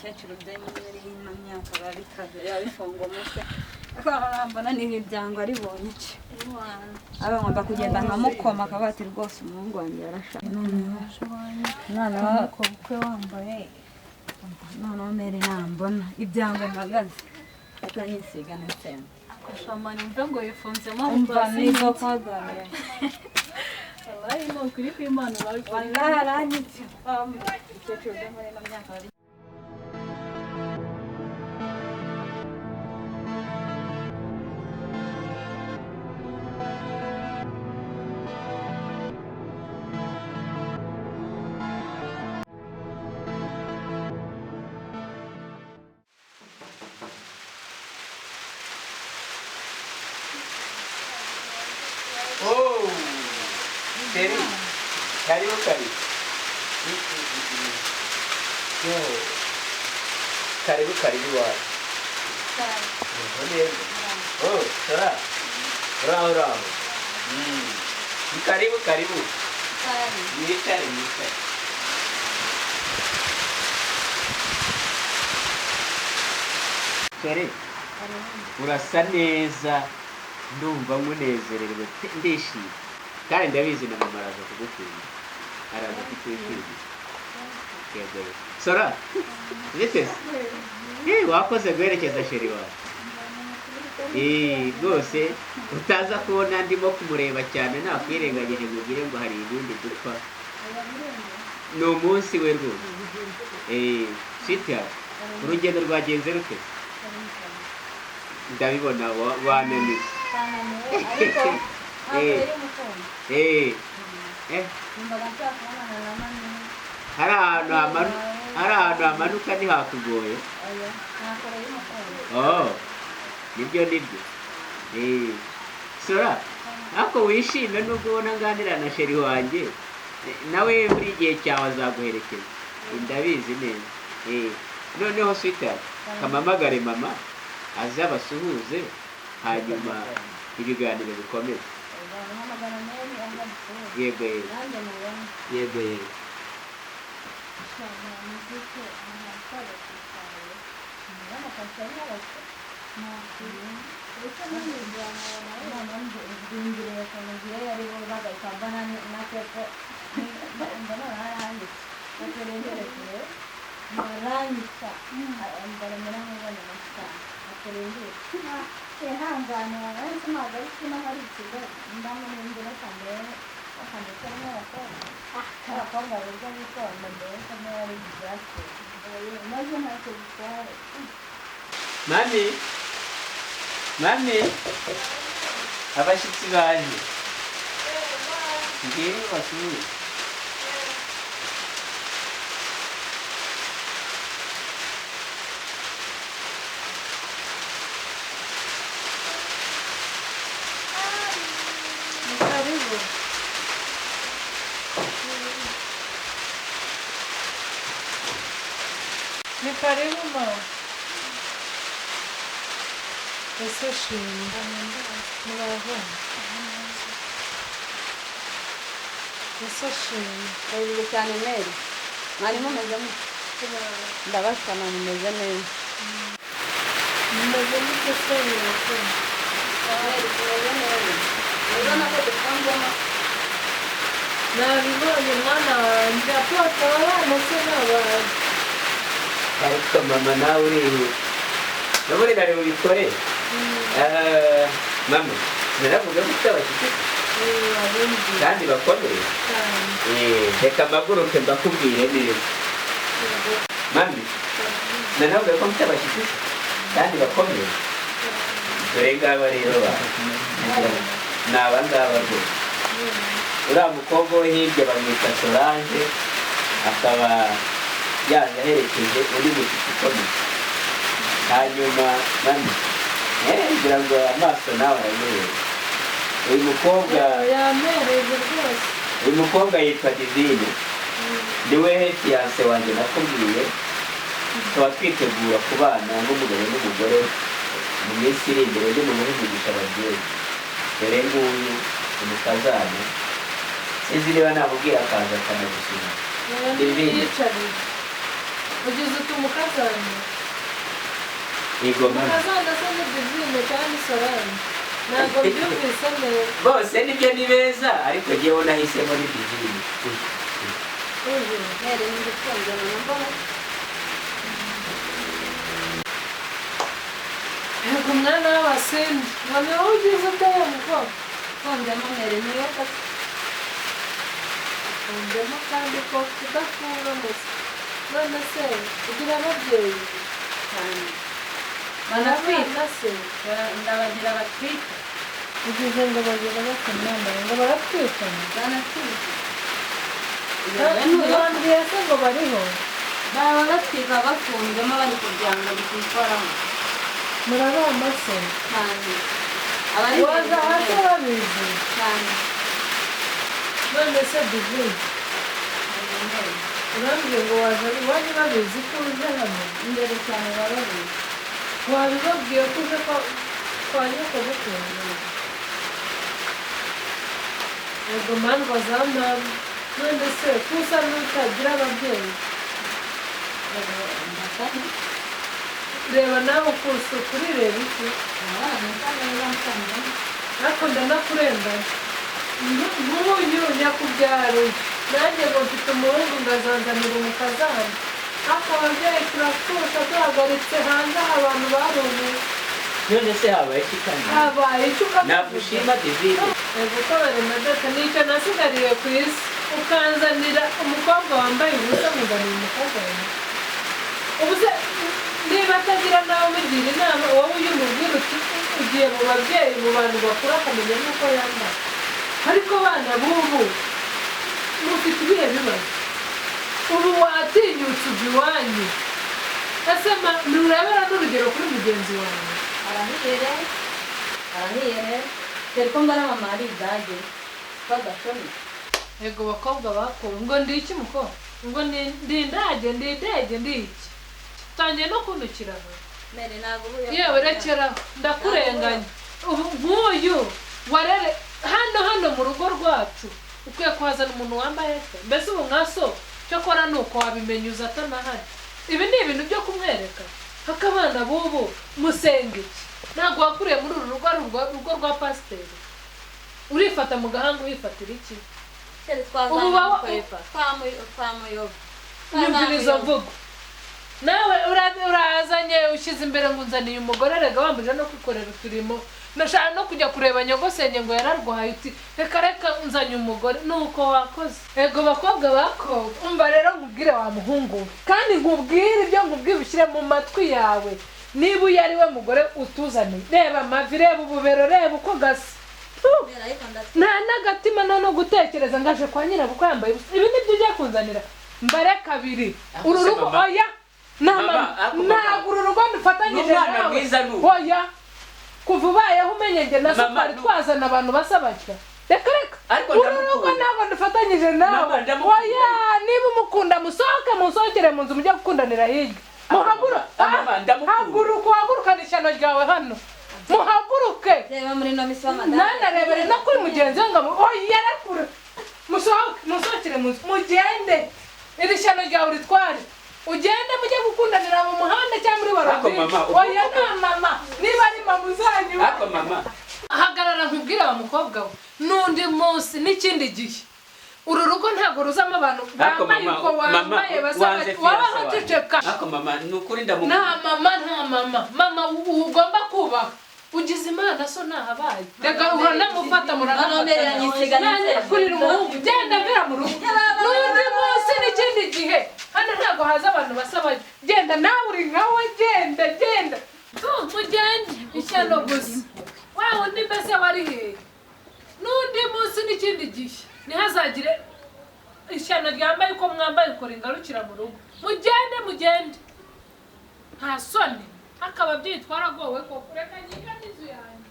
umukecuru byanyine y'imyaka babikaze yabifunga umutwe akabona n'ibyangwa aribonye iki aba ngomba kugenda nkamukoma akabati rwose umuhungu wanjye yarashaka noneho kubukwe wambaye noneho mere nambona ibyangwa mpagaze akanyisiga n'itsemba akushamana imva ngo yifunzemo umva nizo kwaganira wallahi no kuri kw'Imana wallahi aranyitse umukecuru byanyine y'imyaka Seri, karibu. Yo, karibu wapi? Oh, salah. Bravo. Karibu. Ini cari. Seri, urasa neza, ndumva munezerewe, ndishimye. Kandi ndabizi na mama araza kugukunda araza kukwishimira yego Sora ndetse wakoze guherekeza sheri wawe rwose utaza kubona ndimo kumureba cyane nakwirengagije ngo ugire ngo hari ibindi dupfa ni umunsi we rwose sitya urugendo rwagenze rute ndabibona wananiwe hari ahantu hamanuka ntihakugoye nibyo Sora ariko wishime nubwo ubona nganira na sheri wanjye nawe buri gihe cyawe azaguherekeza ndabizi neza noneho swita kamamagare mama aze abasuhuze hanyuma ibiganiro bikomeye yego Mami abashyitsi baje ngiye basuye ni karibu mama ese shimwe murabona ese shimwe hejuru cyane meri mwari mumeze ndabasana mumeze neza mumeze mute se yose tumeze neza urabona ko dufungamo nabibonye mwana wanjye Apotre abana se n'abantu ariko mama nawe urihuta nabone nari bubikore mama naravuga ko utabashyitsi kandi bakomeye reka amaguruke mbakubwire neza mami naravuga ko mutabashyitsi kandi bakomeye dore ngaba rero ni aba ngaba rwose uriya mukobwa wo hirya bamwita Solange akaba yaje aherekeje undi mushyitsi ukomeye hanyuma mami ngira ngo amaso nawe arayobera uyu mukobwa yamereje rwose uyu mukobwa yitwa Divine niwe fiance wanjye nakubwiye tuba twitegura kubana nk'umugabo n'umugore mu minsi iri imbere yo mu muhigisha ababyeyi dore nguyu umukazana sinzi niba namubwira akaza akanagusura Divine ugize utumukazana Yego mama. umukazana se ni Divine kandi Solange ntabwo byumvise neza Bose nibyo ni beza ariko jyewe nahisemo ni Divine. Mere ni gifunze na mbona. Yego mwana w'abasindi noneho ugize uteye umukobwa Funzemo mere niyo Undemo kandi ko kudafunga gusa none se ugira ababyeyi cyane. banatwita se Ndabagira batwite. ugize ngo bagira bakamwambaye ngo baratwitana Banatwite. bambwiye se ngo bariho Baba batwika bafunzemo bari kugira ngo bikoramo. murabamba se Cyane. waza hasi babizi cyane. none se Divine urambwiye ngo waza iwanyu babizi ko uje hano Imbere cyane bababizi. wabibabwiye ko uje kwa nyoko gutunga yego mandwa za mama none se kusa n'utagira ababyeyi reba nawe ukusa kurireba iki ariko ndanakurenganya nk'uyu nyakubyaro nanjye ngo mfite umuhungu ngazanzanira umukazana ariko ababyeyi turapfusha duhagaritse hanze aha abantu barumiwe None se habaye iki kandi? habaye icyo ukavuga Nagushima Divine. yego ko baremadata nicyo nasigariye ku isi ukanzanira umukobwa wambaye ubusa muzanira umukobwa wawe ubu se niba atagira nawe umugira inama wowe uyu mubwira uti ugiye mu babyeyi mu bantu bakuru akamenya n'uko yambaye ariko bana b'ubu mufite ibihe bibazo ubu watinyutse uva iwanyu ese nturebera n'urugero kuri mugenzi wawe Arahiye. Dore ko mbona mama ari idage. Badashoni. yego bakobwa bakuru ngo ndi iki muko ngo ndi indage ndi idege ndi iki tangiye no kundukira Mere ntabwo ubuye. yewe rekeraho ndakurenganya ubu nk'uyu warere hano mu rugo rwacu ukwiye kuhazana umuntu wambaye se mbese ubu nka so cyokora ni uko wabimenya uza atanahari ibi ni ibintu byo kumwereka haka abana b'ubu musenge iki ntabwo wakuriye muri uru rugo rwa pasiteri urifata mu gahanga wifatira iki ubu nyumvirizo mvugo nawe urazanye ushyize imbere ngo unzaniye umugore rega wambuje no kwikorera uturimo nashaka no kujya kureba nyogosenge ngo yararwaye uti reka unzanye umugore nuko wakoze ego bakobwa bakobwa umva rero nkubwire wa muhungu we kandi nkubwire ibyo nkubwire ushyire mu matwi yawe niba uyu ari we mugore utuzaniye reba amavi reba ububero reba uko gasa nta n'agatima no gutekereza ngaje kwa nyirabukwe yambaye ubusa ibi nibyo ugiye kunzanira mbare kabiri uru rugo oya ntabwo uru rugo dufatanyije nawe oya kuva ubayeho umenye njye na so twari twazana abantu basa batya reka uru rugo ntabwo dufatanyije nawe oya niba umukunda musohokere mu nzu mujye gukundanira hirya muhaguruka uhagurukane ishyano ryawe hano muhaguruke nanarebere no kuri mugenzi we ngo oya rakure musohokere mu nzu mugende iri shyano ryawe uritware ugende mujye gukundanira mu muhanda cyangwa muri barabiri oya nta mama niba ari mama uzanyu hagarara nkubwire wa mukobwa we n'undi munsi n'ikindi gihe uru rugo ntabwo ruzamo abantu bambaye uko wambaye wabaho ceceka nta mama ugomba kubaha ugize imana so nahabaye reka uranamufata kurira umuhungu genda mvira mu rugo n'undi munsi n'ikindi gihe hano ntabwo haza abantu basaba genda nawe uri nkawe genda mugende ishyano gusa wa wundi mbese wari hehe n'undi munsi n'ikindi gihe ntihazagire ishyano ryambaye uko mwambaye ukora ingarukira mu rugo mugende nta soni akaba byitwara gowe ko kureka nyine